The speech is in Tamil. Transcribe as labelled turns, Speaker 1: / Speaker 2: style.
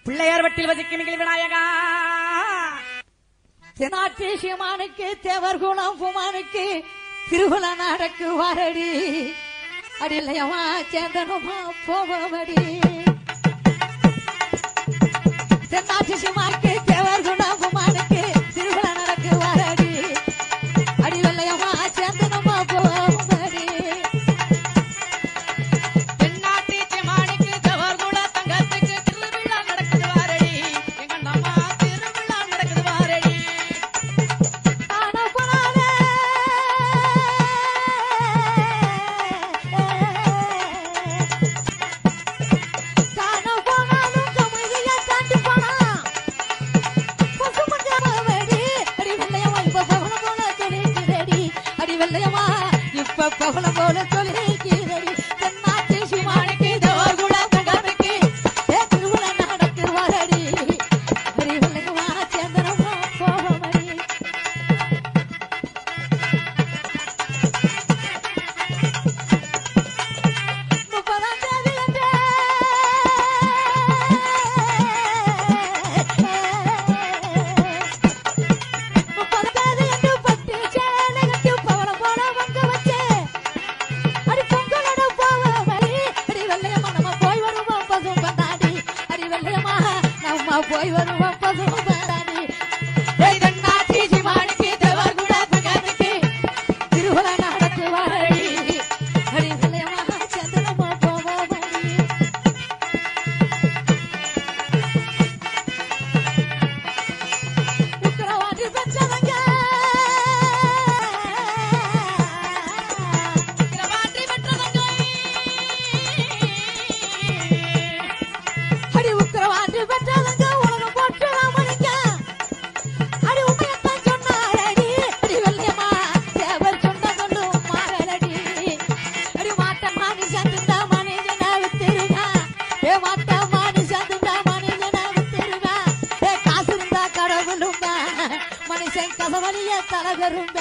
Speaker 1: பிள்ளையார் வட்டில் வசிக்கும் மிகில் விநாயகா
Speaker 2: தெனாட்டி சிமானுக்கு தேவர்குணம் புமானுக்கு திருகுல நாடக்கு வாரடி அடிலையமா சேந்தனமா போவடி தென்னாட்டி சிமானுக்கு தேவர்குணம் புமானுக்கு திருகுல நடக்கு வாரடி அடி வெள்ளையமா சேந்தனமா போவடி
Speaker 1: தென்னாட்டி சிமானுக்கு தேவர்குண தங்கத்துக்கு திருவிழா நடக்குது வாரடி எங்க அம்மா திருவிழா நடக்குது வாரடி
Speaker 2: இப்ப பகல போல சொல்லிக்கிறடி தென்னாட்டி சிமானுக்கு தேவர்குண தங்கத்துக்கு திருவிழா நடக்கு வாரடி அடி வெள்ளையமா சேந்தனமா போவடி போய் வருவோம் பசும் பாராடி தென்னாட்டி சிமானுக்கு தேவர்குண தங்கத்துக்கு திருவிழா நடக்கு வாரடி அடி வெள்ளையமா சேந்தனமா போவடி உக்கரவாதி பெற்றவங்க அடி உக்கரவாதி பெற்றவங்க உலகம் போட்டு ராமலிங்க அடி உண்மையத்தான் சொன்னாரடி அடி வெள்ளையம்மா தேவர் சொன்ன சொல்லும் மாறலடி அடி மாட்ட மானி சந்துண்டா மனிதனா வித்திருங்க ஏ மாட்ட மானி சந்துண்டா மனிதனா வித்திருங்க ஏ காசு இருந்தா கடவுளுங்க மனுஷன் கசவலிய தலைவருங்க